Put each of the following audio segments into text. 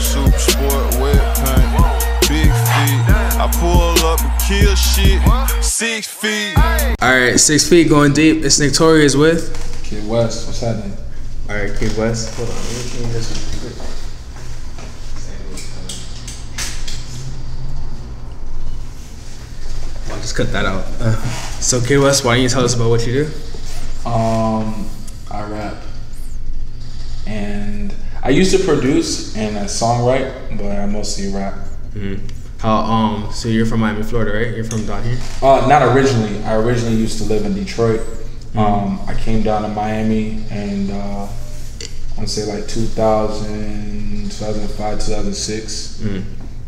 super sport, wet paint, big feet. I pull up and kill shit, 6 feet. Alright, 6 feet going deep. It's Torius with Kidd Wes, what's happening? Alright, Kidd Wes. Hold on, let me change this real quick. I'll just cut that out. So Kidd Wes, why don't you tell us about what you do? I rap. And I used to produce and songwrite, but I mostly rap. Mm-hmm. How so you're from Miami, Florida, right? You're from down here? Not originally. I originally used to live in Detroit. I came down to Miami and I want to say like 2000, 2005, 2006.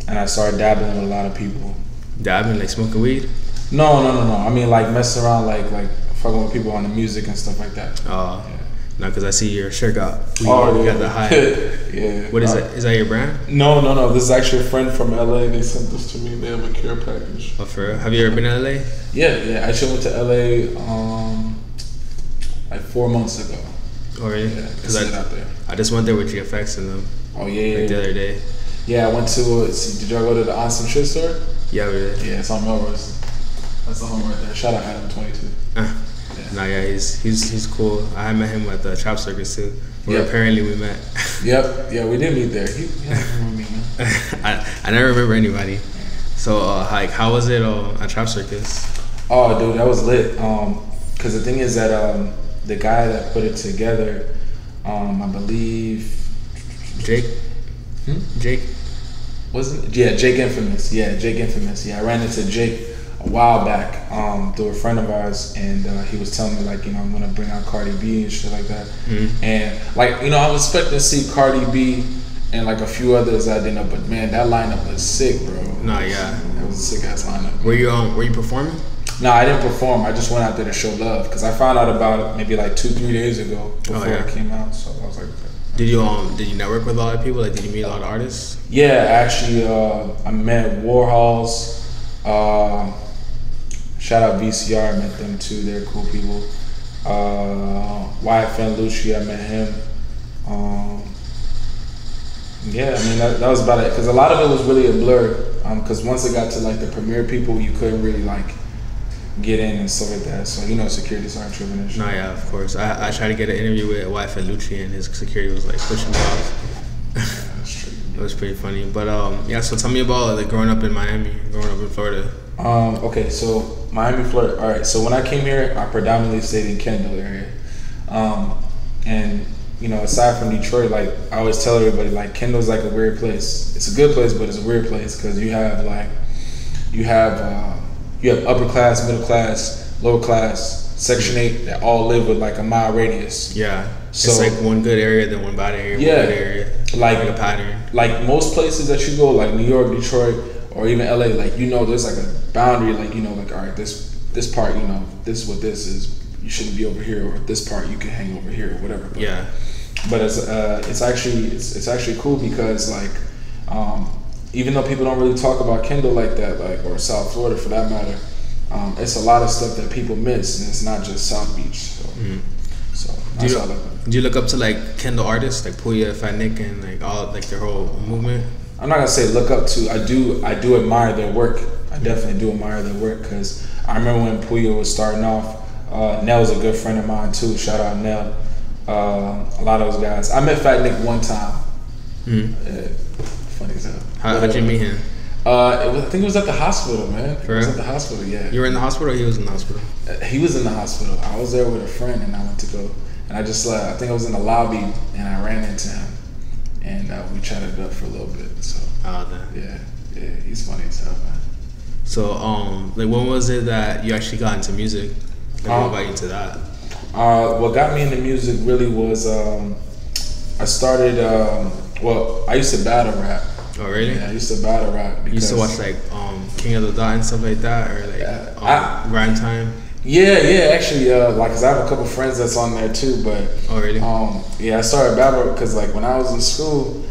And I started dabbling with a lot of people. Dabbling, like smoking weed? No. I mean like messing around, like fucking with people on the music and stuff like that. Oh. Yeah. No, because I see your shirt got weed. Oh, you yeah. got the high. Yeah. What is that? Is that your brand? No. This is actually a friend from LA. They sent this to me. They have a care package. Oh, for real? Have you ever been to LA? Yeah. I actually went to LA like 4 months ago. Oh, really? Yeah, because out there. I just went there with GFX and them. Oh, yeah. Like the other day. Yeah, I went to, did y'all go to the Awesome Shit store? Yeah, we did. Yeah, it's on Melrose. That's the home right there. Shout out Adam 22. Yeah, he's cool. I met him at the Trap Circus too, where apparently we met. Yep, yeah, we did meet there. He don't remember me, man. I never remember anybody. So, like, how was it at Trap Circus? Oh, dude, that was lit. Cause the thing is that the guy that put it together, I believe, Jake. Jake. Wasn't? Yeah, Jake Infamous. Yeah, Jake Infamous. Yeah, I ran into Jake a while back through a friend of ours, and he was telling me like, I'm gonna bring out Cardi B and shit like that. And like, I was expecting to see Cardi B and like a few others I didn't know, but man, that lineup was sick, bro. Nah, yeah, it was a sick ass lineup. Were you performing? No, I didn't perform. I just went out there to show love because I found out about it maybe like 2-3 days ago before it came out. So I was like, Did you network with a lot of people? Like, did you meet a lot of artists? Yeah, actually, I met Warhols. Shout out VCR, I met them too. They're cool people. Wyatt Lucci, I met him. Yeah, I mean that was about it. Because a lot of it was really a blur. Because once it got to like the premiere people, you couldn't really like get in and stuff like that. So security started tripping and shit. Nah, yeah, of course. I tried to get an interview with Wyatt Lucci, and his security was like pushing me off. That's true. It was pretty funny. But yeah, so tell me about like growing up in Miami, growing up in Florida. Okay, so Miami, Florida. All right, so when I came here, I predominantly stayed in Kendall area, and aside from Detroit, like I always tell everybody, like Kendall's like a weird place. It's a good place, but it's a weird place because you have upper class, middle class, lower class, Section 8 that all live with like a mile radius. Yeah, so it's like one good area, then one bad area. Yeah, one good area, like a pattern. Like most places that you go, like New York, Detroit, or even LA, like there's like a boundary, like like all right, this part, this is what this is. You shouldn't be over here, or this part you can hang over here, or whatever. But, yeah. But it's actually cool because like even though people don't really talk about Kendall like that, like or South Florida for that matter, it's a lot of stuff that people miss, and it's not just South Beach. So, do you look up to like Kendall artists like Puya, Fat Nick, and like all like their whole movement? I'm not gonna say look up to. I do admire their work. I definitely do admire their work because I remember when Puya was starting off. Nell's a good friend of mine too. Shout out Nell. A lot of those guys. I met Fat Nick one time. Funny as hell. How'd you meet him? I think it was at the hospital, man. It was at the hospital, yeah. You were in the hospital or he was in the hospital? He was in the hospital. I was there with a friend and I went to go. And I just, I think I was in the lobby and I ran into him. And we chatted it up for a little bit. So, yeah, he's funny as hell, man. So, like, when was it that you actually got into music? Like, what got you into that? What got me into music really was I started. I used to battle rap. Oh, really? Yeah, I used to battle rap. You used to watch like King of the Dot and stuff like that, or like Grind Time. Yeah. Actually, cause I have a couple friends that's on there too. But oh, really? I started battle because like when I was in school,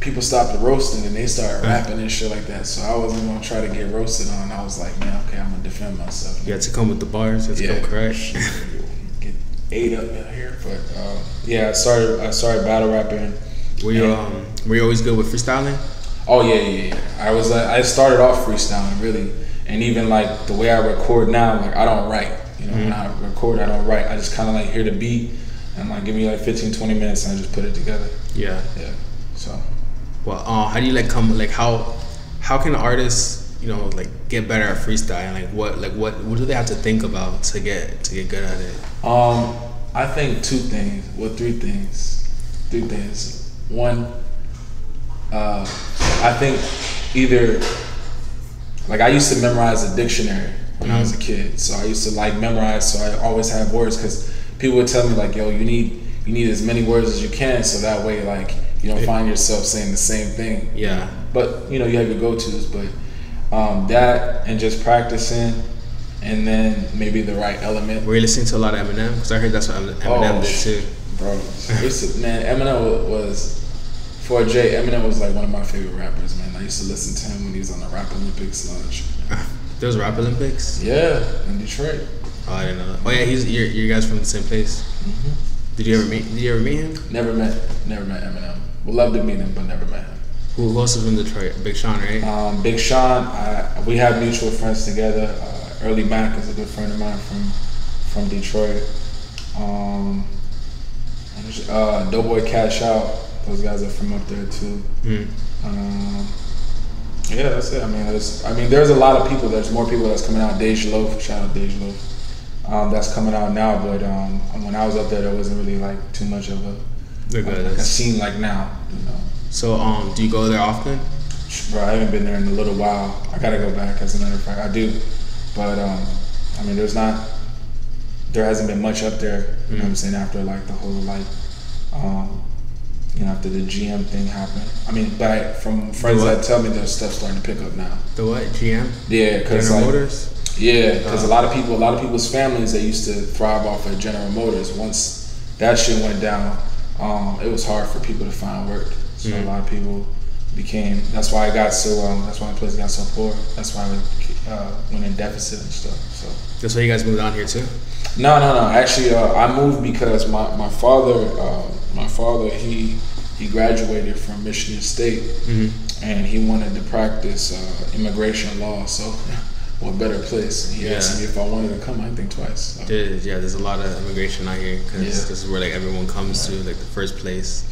people stopped roasting and they started rapping and shit like that. So I wasn't gonna try to get roasted on. I was like, man, okay, I'm gonna defend myself. You had to come with the bars. You had to come correct. Get ate up in here, but I started battle rapping. Were you Were you always good with freestyling? Oh yeah. I started off freestyling really, and even like the way I record now, like I don't write. You know, when I record, I don't write. I just kind of like hear the beat and like give me like 15, 20 minutes and I just put it together. Yeah. So. Well, how do you like how can artists, you know, like get better at freestyling? Like what do they have to think about to get good at it? I think three things. One, I think either like I used to memorize a dictionary when I was a kid, so I used to like memorize, so I always have words because people would tell me like, yo, you need as many words as you can, so that way like you don't find yourself saying the same thing. Yeah. But you know you have your go-tos, but that and just practicing, and then maybe the right element. Were you listening to a lot of Eminem? Because I heard that's what Eminem did too. Bro, man, Eminem was. For Jay, Eminem was like one of my favorite rappers, man. I used to listen to him when he was on the Rap Olympics and all that shit. There was Rap Olympics? Yeah, in Detroit. Oh, I didn't know that. Oh yeah, you guys from the same place. Mm-hmm. Did you ever meet him? Never met Eminem. Would love to meet him, but never met him. Who else is from Detroit? Big Sean, right? Big Sean. We have mutual friends together. Early Mac is a good friend of mine from Detroit. Doughboy Cash Out. Those guys are from up there too. Yeah, that's it. I mean, there's a lot of people. There's more people that's coming out. Dej Loaf, shout out Dej Loaf. That's coming out now, but when I was up there wasn't really like too much of a scene like now. You know. So, do you go there often? Bro, I haven't been there in a little while. I gotta go back. As a matter of fact, I do. But I mean, there hasn't been much up there. You know what I'm saying? After like the whole like. You know, after the GM thing happened. I mean, but from friends that tell me that stuff's starting to pick up now. The what? GM? Yeah, because General like, Motors? Yeah, because a lot of people's families, they used to thrive off of General Motors. Once that shit went down, it was hard for people to find work. So a lot of people that's why the place got so poor. That's why we went in deficit and stuff. So that's why you guys moved on here too? No. Actually, I moved because my father, he graduated from Michigan State, and he wanted to practice immigration law. So, what better place? He asked me if I wanted to come. I think twice. So. There's a lot of immigration out here because this is where like everyone comes to, like the first place.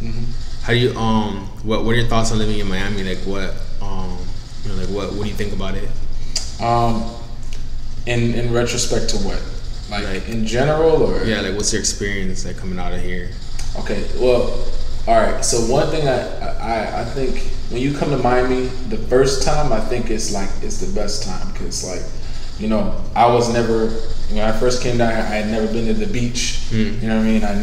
How do you what are your thoughts on living in Miami? Like what what do you think about it? In retrospect to what? Like in general, or like what's your experience like coming out of here? Okay, well, all right. So one thing I think when you come to Miami the first time, I think it's the best time because like, you know, I was never when I first came down here, I had never been to the beach. You know what I mean? I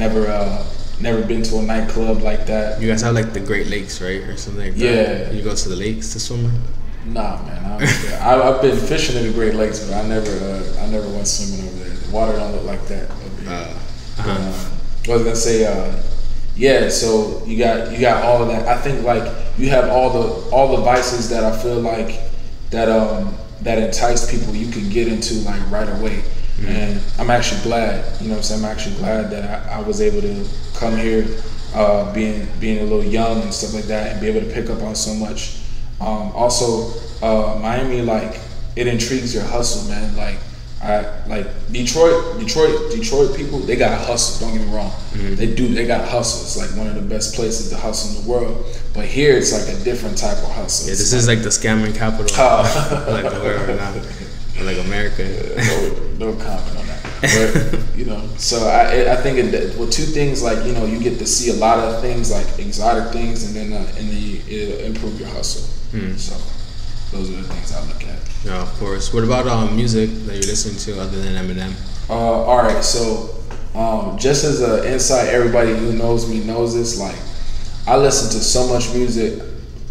never been to a nightclub like that. You guys have like the Great Lakes, right, or something like that? Yeah. You go to the lakes to swim? Nah, man. I've been fishing in the Great Lakes, but I never went swimming over there. The water don't look like that over here. I was gonna say, so you got all of that. I think like you have all the vices that I feel like that entice people you can get into like right away. And I'm actually glad, you know what I'm saying? I'm actually glad that I was able to come here, being a little young and stuff like that, and be able to pick up on so much. Also, Miami, like it intrigues your hustle, man. Like Detroit people, they got a hustle. Don't get me wrong, they got a hustle. It's like one of the best places to hustle in the world. But here, it's like a different type of hustle. Yeah, this is like the scamming capital, like the world right now, like America. No comment on that. But you know, so I think with two things, like you know, you get to see a lot of things, like exotic things, and then it'll improve your hustle. So those are the things I look at. Yeah, of course. What about music that you're listening to other than Eminem? All right, so just as an insight, everybody who knows me knows this. Like, I listen to so much music.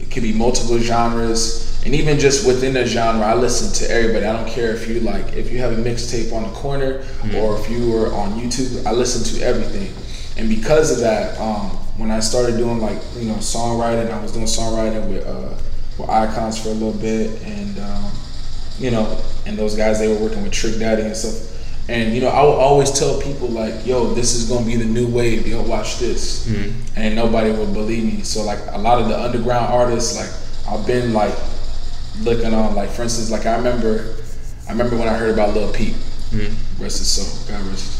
It could be multiple genres, and even just within a genre, I listen to everybody. I don't care if you have a mixtape on the corner or if you were on YouTube. I listen to everything, and because of that, when I started doing like songwriting, I was doing songwriting with Icons for a little bit, and and those guys, they were working with Trick Daddy and stuff. And you know, I will always tell people like, yo, this is gonna be the new wave, yo, watch this. And nobody would believe me. So like a lot of the underground artists, like I've been like looking on, like for instance, like I remember when I heard about Lil Peep. Rest his soul, God rest his.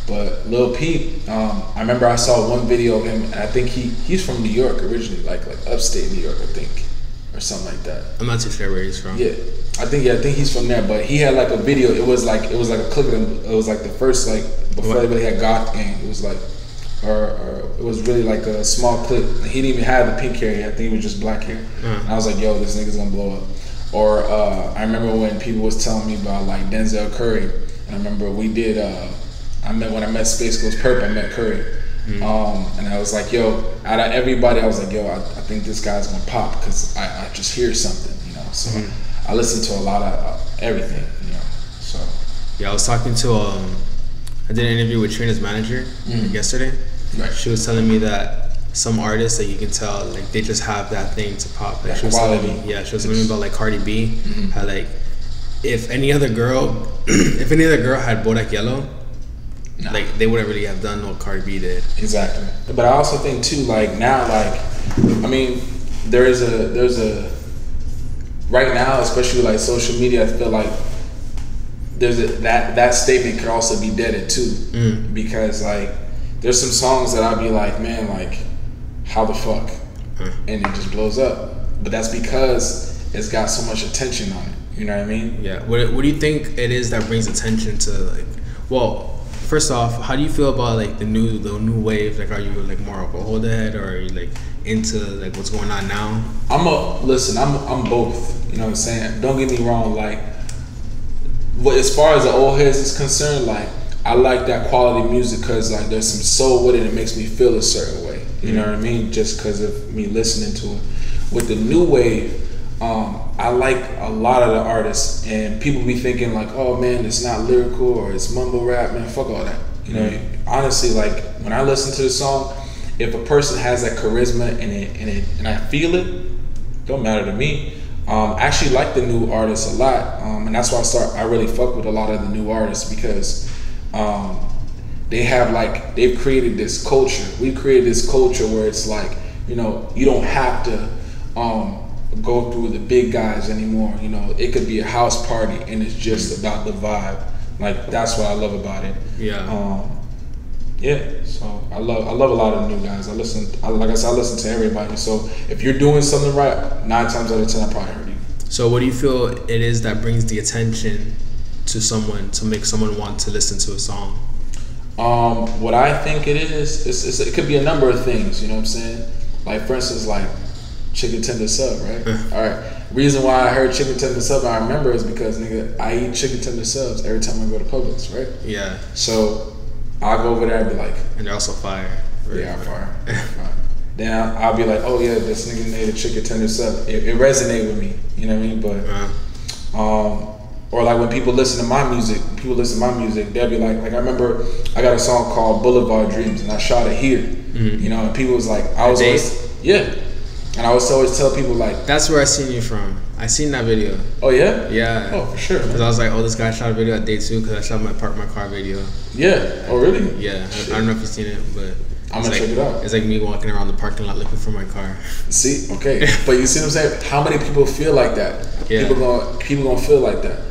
But Lil Peep, I remember I saw one video of him, and I think he's from New York originally, like upstate New York, I think, or something like that. I'm not too sure where he's from. Yeah, I think he's from there. But he had like a video. It was like a clip. It was like the first like before everybody had Goth Gang. It was like, or it was really like a small clip. He didn't even have the pink hair. I think it was just black hair. And I was like, yo, this nigga's gonna blow up. Or I remember when people was telling me about like Denzel Curry. And I remember we did. When I met Space Ghost Perp, I met Curry. And I was like, yo, out of everybody, I was like, yo, I think this guy's gonna pop because I just hear something, you know. So I listen to a lot of everything, you know. So yeah, I was talking to I did an interview with Trina's manager yesterday. Right. She was telling me that some artists that you can tell like they just have that thing to pop. Like she was telling me, she was telling me about like Cardi B, how like if any other girl had Bodak Yellow. Nah. Like they wouldn't really have done what Cardi B did. Exactly. But I also think too, like now, like I mean, there's a right now, especially like social media, I feel like that statement could also be deaded too. Because like there's some songs that I'll be like, man, like how the fuck? And it just blows up. But that's because it's got so much attention on it. You know what I mean? Yeah. What do you think it is that brings attention to like first off, how do you feel about like the new wave? Like, are you like more of a old head, or are you like into like what's going on now? I'm both. You know what I'm saying? Don't get me wrong. Like, as far as the old heads is concerned, like I like that quality music because like there's some soul with it. It makes me feel a certain way. You know what I mean? Just because of me listening to it. With the new wave, I like a lot of the artists, and people be thinking like, oh man, it's not lyrical or it's mumble rap. Man, fuck all that. You know, honestly, like when I listen to the song, if a person has that charisma and I feel it, don't matter to me. I actually like the new artists a lot, and that's why I really fuck with a lot of the new artists because they've created this culture. We've created this culture where it's like, you know, you don't have to go through the big guys anymore. You know, it could be a house party and it's just about the vibe. Like that's what I love about it. So I love a lot of the new guys. Like I said, I listen to everybody. So if you're doing something right, 9 times out of 10 I probably heard you. So what do you feel it is that brings the attention to someone to make someone want to listen to a song? What I think it is it could be a number of things, you know what I'm saying? Like for instance, like chicken tender sub, right? All right. Reason why I heard chicken tender sub I remember is because nigga, I eat chicken tender subs every time I go to Publix, right? Yeah. So I'll go over there and be like, and they're also fire. Yeah, fire. Then I'll be like, oh yeah, this nigga made a chicken tender sub. It resonated with me, you know what I mean? But or like when people listen to my music, they'll be like I remember I got a song called Boulevard Dreams and I shot it here. You know, and people was like, and I was always tell people like, that's where I seen you from. I seen that video. Oh yeah? Yeah. Oh for sure. Because I was like, oh, this guy shot a video at day 2 because I shot my park my car video. Yeah. Oh really? Yeah. I don't know if you've seen it, but I'm gonna check it out. It's like me walking around the parking lot looking for my car. See, okay, but you see what I'm saying? How many people feel like that? Yeah. People gonna feel like that.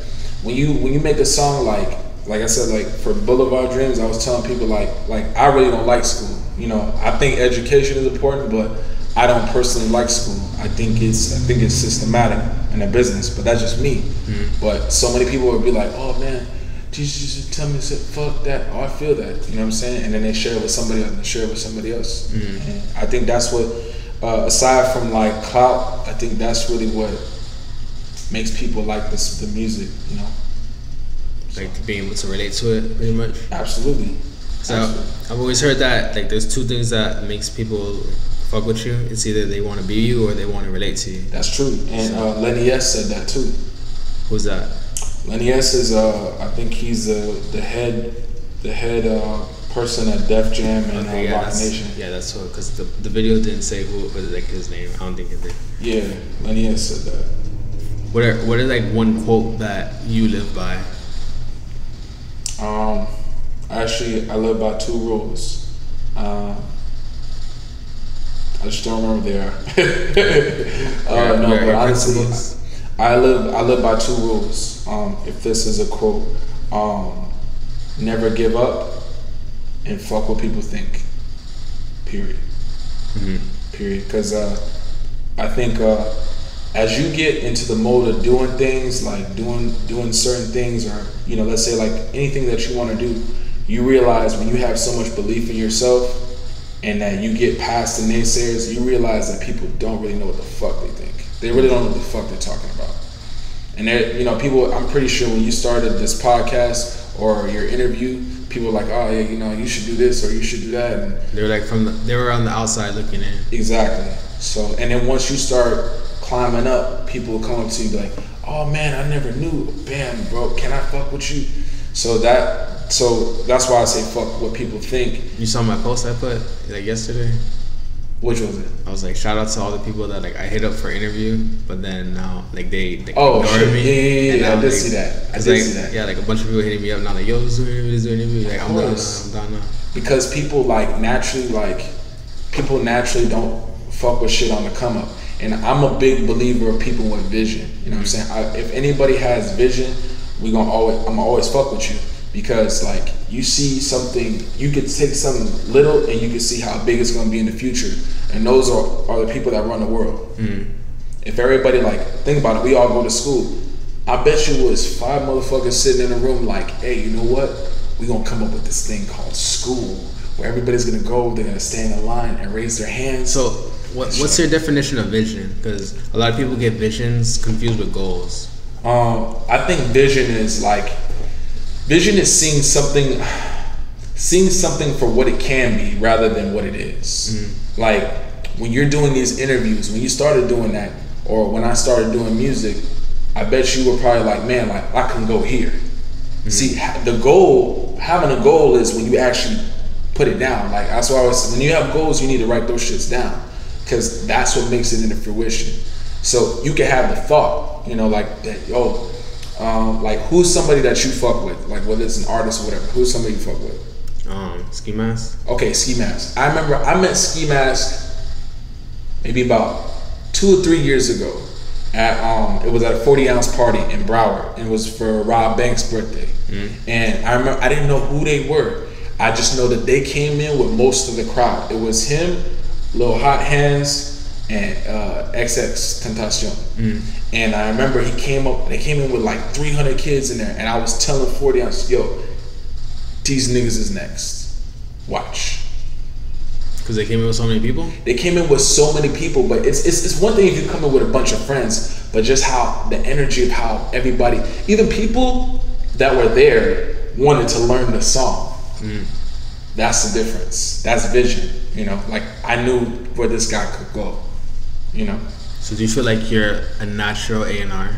When you make a song like I said, like for Boulevard Dreams, I was telling people like I really don't like school. You know, I think education is important, but I don't personally like school. I think it's systematic in a business, but that's just me. But so many people would be like, oh man, teachers just tell me to say fuck that. Oh, I feel that. You know what I'm saying? And then they share it with somebody else and share it with somebody else. And I think that's what, aside from like clout, I think that's really what makes people like the music, you know? Like being able to relate to it, pretty much. Absolutely. So I've always heard that like there's 2 things that makes people fuck with you. It's either they want to be you or they want to relate to you. That's true. And Lenny S said that too. Who's that? Lenny S is I think he's the head person at Def Jam and Rock Nation. Yeah, that's what. Because the video didn't say who was like his name. I don't think it did. Yeah, Lenny S said that. What are like one quote that you live by? Actually, I live by 2 rules. I just don't remember they are. But honestly, I live by 2 rules. If this is a quote, never give up and fuck what people think. Period. Period. Because I think as you get into the mode of doing things, like doing certain things, or let's say like anything that you want to do, you realize when you have so much belief in yourself and that you get past the naysayers, you realize that people don't really know what the fuck they think. They really don't know what the fuck they're talking about. And people, I'm pretty sure when you started this podcast or your interview, people were like, oh yeah, you should do this or you should do that. And they were like they were on the outside looking in. Exactly. So, and then once you start climbing up, people will come up to you and be like, oh man, I never knew. Bam, bro, can I fuck with you? So that's why I say fuck what people think. You saw my post I put like yesterday? Which was it? I was like, shout out to all the people that like I hit up for interview, but then now like they ignored me. Yeah, I did see that. I did see that. Yeah, like a bunch of people hitting me up now, like, yo, let's do an interview. Like, I'm down now. Because people naturally don't fuck with shit on the come up. And I'm a big believer of people with vision. You know what I'm saying? If anybody has vision, I'm always fuck with you, because like you see something, you could take something little and you can see how big it's going to be in the future. And those are the people that run the world. If everybody, like, think about it, we all go to school. I bet you was 5 motherfuckers sitting in a room like, hey, you know what? We're going to come up with this thing called school, where everybody's going to go, they're going to stand in line and raise their hands. So what's your definition of vision? Because a lot of people get visions confused with goals. I think vision is seeing something for what it can be rather than what it is. Like when you're doing these interviews, when you started doing that, or when I started doing music, I bet you were probably like, man, like I can go here. See, having a goal is when you actually put it down. Like that's why when you have goals, you need to write those shits down, because that's what makes it into fruition. So you can have the thought, like that, like who's somebody that you fuck with, like whether it's an artist or whatever, who's somebody you fuck with? Ski Mask. Okay, Ski Mask. I remember I met Ski Mask maybe about 2 or 3 years ago at it was at a 40-ounce party in Broward, and it was for Rob Banks' birthday. And I remember I didn't know who they were. I just know that they came in with most of the crowd. It was him, Lil Hot Hands, and XX Tentacion. And I remember they came in with like 300 kids in there, and I was telling 40 ounces, yo, these niggas is next. Watch. Because they came in with so many people? They came in with so many people, but it's one thing if you come in with a bunch of friends, but just how the energy of how everybody, even people that were there wanted to learn the song. That's the difference. That's vision. Like I knew where this guy could go. So do you feel like you're a natural A&R?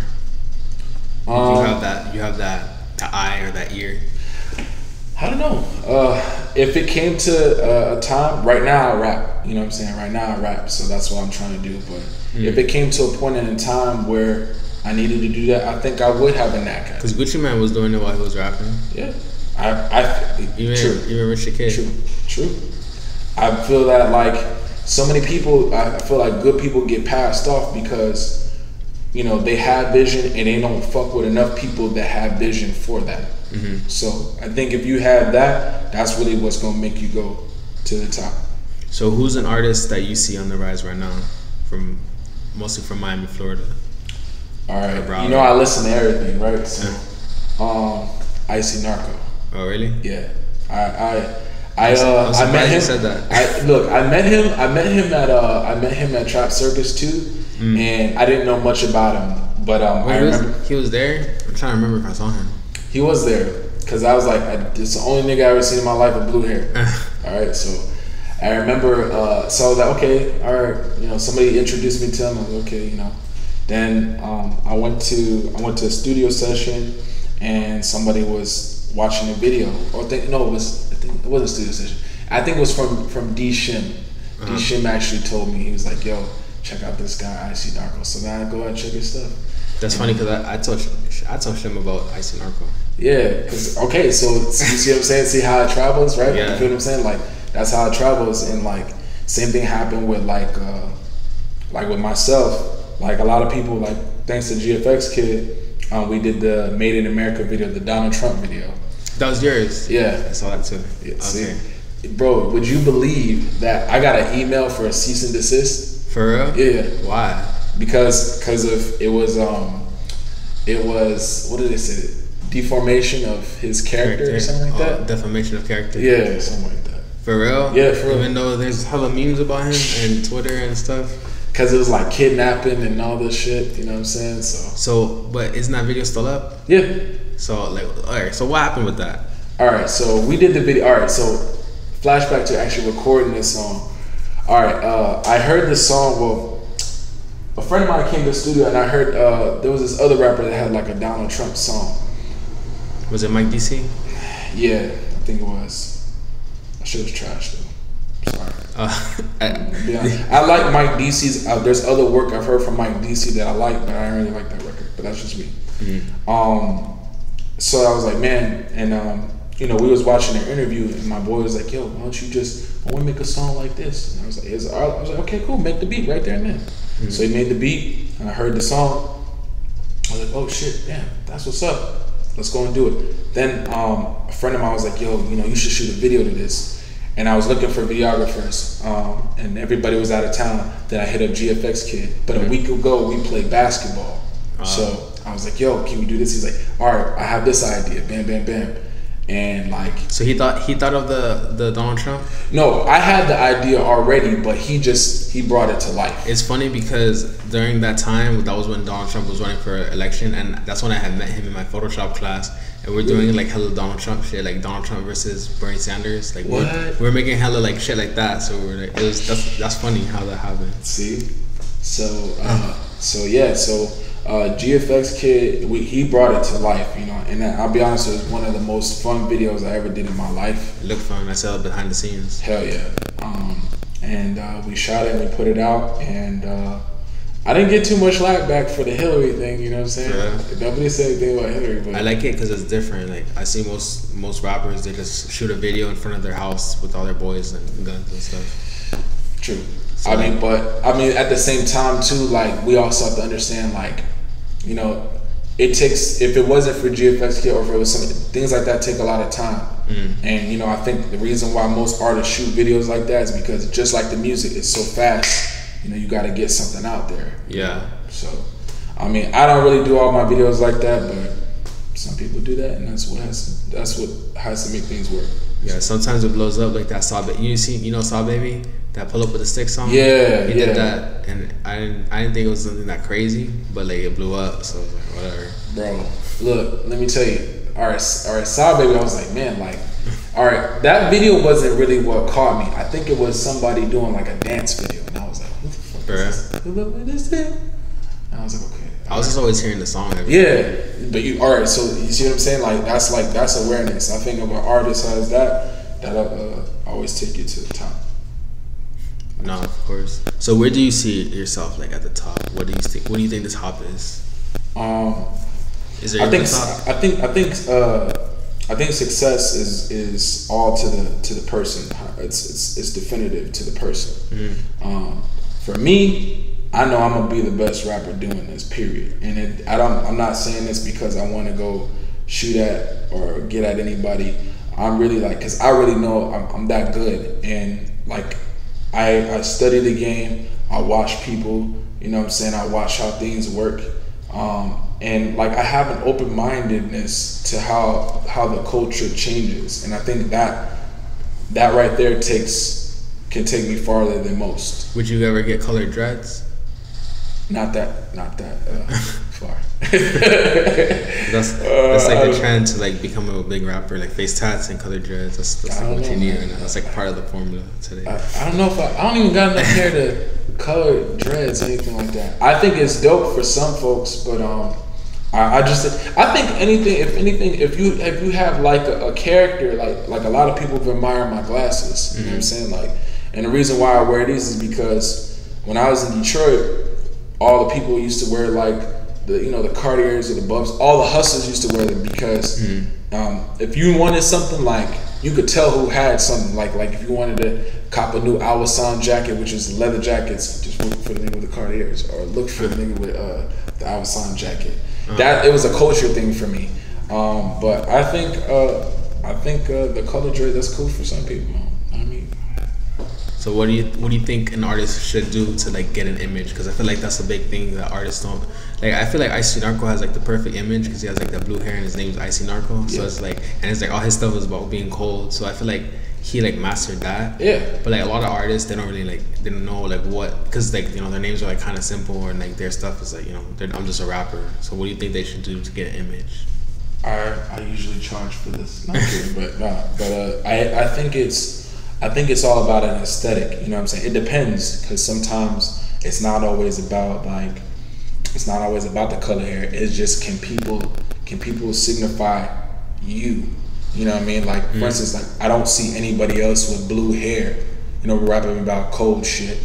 You have that eye or that ear? I don't know. If it came to a time, right now I rap. You know what I'm saying? Right now I rap, so that's what I'm trying to do. But if it came to a point in a time where I needed to do that, I think I would have a knack at it. Because Gucci Mane was doing it while he was rapping. Yeah. Even Rich the Kid. True. I feel that like so many people, I feel like good people get passed off because they have vision and they don't fuck with enough people that have vision for that. So I think if you have that, that's really what's gonna make you go to the top. So who's an artist that you see on the rise right now, mostly from Miami, Florida? All right, I listen to everything, right? So, Icy Narco. Oh really? Yeah, I met him. Said that. I met him at Trap Circus too, and I didn't know much about him, but I remember he was there. I'm trying to remember if I saw him. He was there because I was like, it's the only nigga I ever seen in my life with blue hair. All right, so I remember. So I was like, okay, all right, somebody introduced me to him. I was like, okay, Then I went to a studio session, and somebody was watching a video, it wasn't a studio session. I think it was from D Shim. D Shim actually told me, he was like, yo, check out this guy Icy Narco. So then I go out and check his stuff, That's funny because I told him about Ice and Narco. Yeah, because okay, so you see what I'm saying? See how it travels, right? Yeah. You feel what I'm saying? Like that's how it travels, and like same thing happened with like with myself. Like a lot of people, like thanks to GFX Kidd, we did the Made in America video, the Donald Trump video. That was yours. Yeah, I saw that too. Yeah, okay. See, bro, would you believe that I got an email for a cease and desist? For real? Yeah. Why? Because of it was what did they say? Deformation of his character or something like that. Defamation of character. Yeah, something like that. For real? Yeah, for real. Even though there's hella memes about him and Twitter and stuff. Because it was like kidnapping and all this shit. You know what I'm saying? So, but isn't that video still up? Yeah. So like, all right. So what happened with that? All right. So we did the video. All right. So flashback to actually recording this song. All right. I heard this song. Well, a friend of mine came to the studio and I heard there was this other rapper that had like a Donald Trump song. Was it Mike DC? Yeah, I think it was. That shit was trash though. Sorry. I like Mike DC's. There's other work I've heard from Mike DC that I like, but I don't really like that record. But that's just me. Mm-hmm. So I was like, man, and you know, we was watching an interview, and my boy was like, yo, why don't we make a song like this? And I was like, okay, cool, make the beat right there and then. Mm-hmm. So he made the beat, and I heard the song. I was like, oh shit, damn, that's what's up. Let's go and do it. Then a friend of mine was like, yo, you know, you should shoot a video to this. And I was looking for videographers, and everybody was out of town. Then I hit up GFX Kidd. But a week ago, we played basketball. So I was like, yo, can we do this? He's like, all right, I have this idea. Bam, bam, bam. And like, so he thought of the Donald Trump? No, I had the idea already, but he brought it to life. It's funny because during that time, that was when Donald Trump was running for election, and that's when I had met him in my Photoshop class, and we're doing like hella Donald Trump shit, like Donald Trump versus Bernie Sanders. Like we're making hella like shit like that. So we're like, that's funny how that happened. See, so GFX Kidd, he brought it to life, you know, and I'll be honest, it was one of the most fun videos I ever did in my life. It looked fun. I saw it behind the scenes. Hell yeah. And we shot it and we put it out, and I didn't get too much lack back for the Hillary thing, you know what I'm saying? Yeah. Nobody said anything about Hillary, but I like it because it's different. Like I see most rappers, they just shoot a video in front of their house with all their boys and guns and stuff. True. So, I mean, at the same time too, like we also have to understand, like, you know, it takes, if it wasn't for GFX Kidd or if it was something, things like that take a lot of time. And you know, I think the reason why most artists shoot videos like that is because just like the music, it's so fast. You know, you got to get something out there. Yeah. So, I mean, I don't really do all my videos like that, but some people do that, and that's what has to make things work. Yeah. Sometimes it blows up like that. Saw Baby, that Pull Up With a Stick song. Yeah. He did that, and I didn't think it was something that crazy, but like it blew up. So I was like, whatever. Bro, look, let me tell you. All right, Saw Baby. I was like, man, like, all right, that video wasn't really what caught me. I think it was somebody doing like a dance video, and I was like, what the fuck is this? Pull Up With a Stick. And I was like, okay. I was just always hearing the song. Yeah, but all right. So you see what I'm saying? Like that's awareness. I think if an artist has that'll always take you to the top. No, of course. So where do you see yourself, like at the top? What do you think? What do you think the top is? Is there? I think success is all to the person. It's definitive to the person. For me, I know I'm gonna be the best rapper doing this. Period. And I'm not saying this because I want to go shoot at or get at anybody. I'm really like, cause I really know I'm that good, and like I study the game. I watch people. You know what I'm saying? I watch how things work. And like I have an open-mindedness to how the culture changes, and I think that right there can take me farther than most. Would you ever get colored dreads? Not that far. That's like the trend to like become a big rapper, like face tats and colored dreads. That's like what you need right now. That's like part of the formula today. I don't know if I don't even got enough hair to color dreads or anything like that. I think it's dope for some folks, but I think if you have like a character, like a lot of people have admired my glasses. You know what I'm saying? Like, and the reason why I wear these is because when I was in Detroit, all the people used to wear like the Cartiers or the Bubs. All the hustlers used to wear them because if you wanted something, like, you could tell who had something. Like if you wanted to cop a new Awasan jacket, which is leather jackets, just look for the nigga with the Cartiers, or look for the nigga with the Awasan jacket. That it was a culture thing for me. But I think the color Dre, that's cool for some people. I mean. So what do you think an artist should do to like get an image? Because I feel like that's a big thing that artists don't. Like, I feel like Icy Narco has like the perfect image because he has like that blue hair and his name's Icy Narco. So it's like, and it's like all his stuff is about being cold. So I feel like he like mastered that. Yeah. But like a lot of artists, they don't really like, they don't know like what, because like, you know, their names are like kind of simple, and like their stuff is like, you know, I'm just a rapper. So what do you think they should do to get an image? I usually charge for this. Not kidding, but I think it's all about an aesthetic. You know what I'm saying? It depends, because sometimes it's not always about like, it's not always about the color hair. It's just can people signify you? You know what I mean? Like, for instance, like, I don't see anybody else with blue hair. You know, we're rapping about cold shit,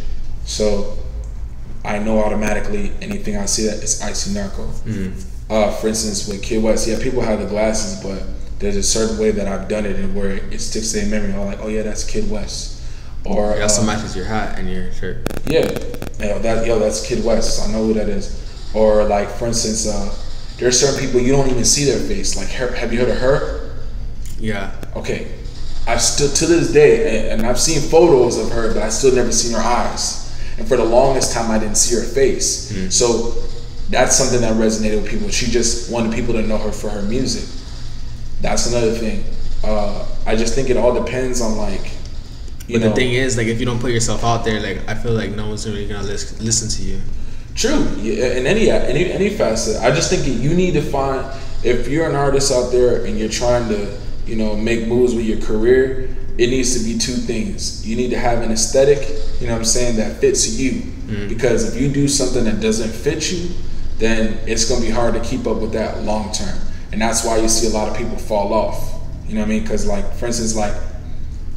so I know automatically anything I see that it's Icy Narco. For instance, with Kidd Wes, people have the glasses, but there's a certain way that I've done it and where it sticks in memory. I'm like, oh yeah, that's Kidd Wes. Or it also matches your hat and your shirt. Yeah, that's Kidd Wes. I know who that is. Or like, for instance, there are certain people you don't even see their face. Like, have you heard of her? Yeah. Okay. I still, to this day, and I've seen photos of her, but I still never seen her eyes. And for the longest time, I didn't see her face. So that's something that resonated with people. She just wanted people to know her for her music. That's another thing. I just think it all depends on like, but the thing is, like, if you don't put yourself out there, like, I feel like no one's really gonna listen to you. True. Yeah, in any facet. I just think you need to find, if you're an artist out there and you're trying to, you know, make moves with your career, it needs to be two things. You need to have an aesthetic, you know what I'm saying, that fits you. Because if you do something that doesn't fit you, then it's gonna be hard to keep up with that long term. And that's why you see a lot of people fall off. You know what I mean? Because, like, for instance, like,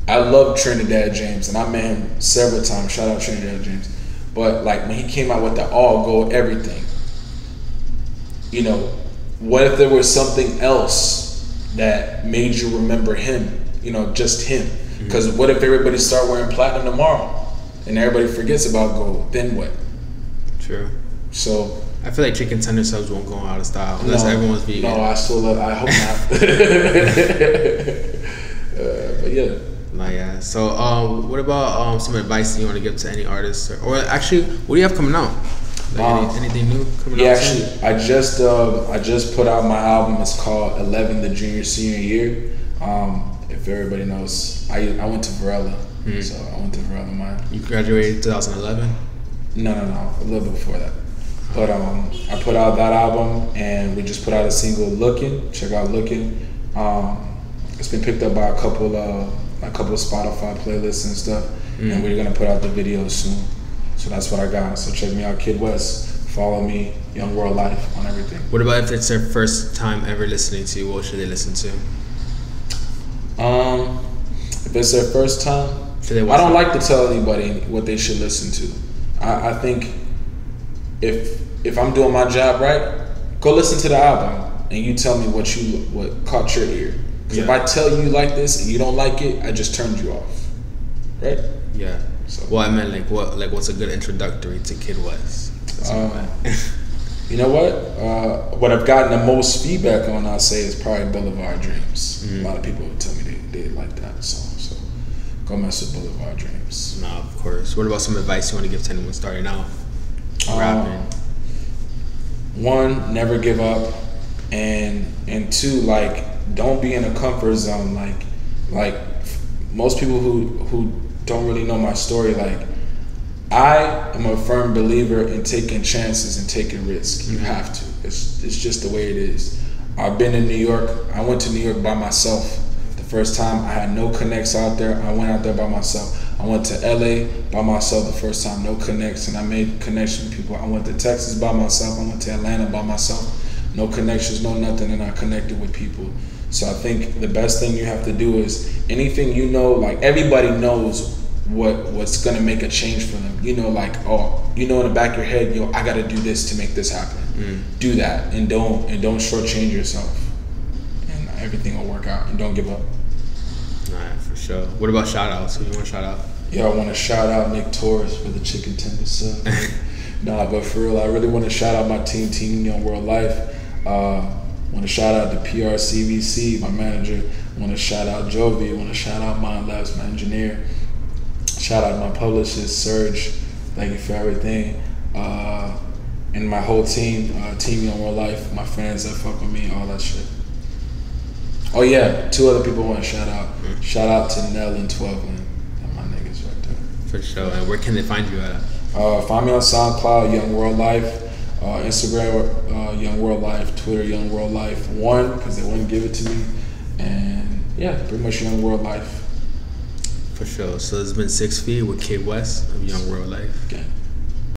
I love Trinidad James, and I met him several times. Shout out Trinidad James. But like, when he came out with the all gold everything, you know, what if there was something else that made you remember him? You know, just him. Because what if everybody start wearing platinum tomorrow, and everybody forgets about gold? Then what? True. So I feel like chicken tender subs won't go out of style unless everyone's vegan. No, I hope not. But yeah. Like, yeah. So, what about some advice you want to give to any artists, or actually, what do you have coming out? Like, anything new coming out? Yeah, actually, I just put out my album. It's called 11, the junior senior year. If everybody knows, I went to Varela, so I went to Varela. You graduated 2011? No, a little bit before that. But I put out that album, and we just put out a single, "Looking." Check out "Looking." It's been picked up by a couple of Spotify playlists and stuff, and we're gonna put out the video soon. So that's what I got. So check me out, Kidd Wes. Follow me, Young World Life, on everything. What about if it's their first time ever listening to you? What should they listen to? If it's their first time, I don't like to tell anybody what they should listen to. I think if I'm doing my job right, go listen to the album and you tell me what caught your ear. Because if I tell you like this and you don't like it, I just turned you off, right? Yeah. So, well, I meant what's a good introductory to Kidd Wes? You know what? What I've gotten the most feedback on, I'll say, is probably Boulevard Dreams. A lot of people would tell me they like that song. So go mess with Boulevard Dreams. No, of course. What about some advice you want to give to anyone starting out rapping? One, never give up, and two, like, don't be in a comfort zone. Like most people who don't really know my story, like, I am a firm believer in taking chances and taking risks. You have to. It's just the way it is. I've been in New York. I went to New York by myself. The first time, I had no connects out there. I went out there by myself. I went to LA by myself the first time, no connects, and I made connections with people. I went to Texas by myself. I went to Atlanta by myself. No connections, no nothing, and I connected with people. So I think the best thing you have to do is anything you know, like, everybody knows what's gonna make a change for them. You know, like, oh, you know in the back of your head, yo, I gotta do this to make this happen. do that and don't shortchange yourself, and everything will work out. And don't give up. Alright, for sure. What about shout outs? Who you want to shout out? Yeah, I want to shout out Nick Torius for the chicken tender sub. Nah, but for real, I really want to shout out my team Young World Life. Want to shout out the PRCVC, my manager. Want to shout out Jovi. Want to shout out Mind Labs, my engineer. Shout out my publicist, Serge. Thank you for everything. And my whole team Young World Life, my friends that fuck with me, all that shit. Oh yeah, 2 other people I want to shout out. Shout out to Nell and 12 Lane. My niggas right there. For sure. And where can they find you at? Find me on SoundCloud, Young World Life. Instagram, Young World Life. Twitter, Young World Life 1, because they wouldn't give it to me. And yeah, pretty much Young World Life. For sure. So it's been 6 feet with Kidd Wes of Young World Life. Okay.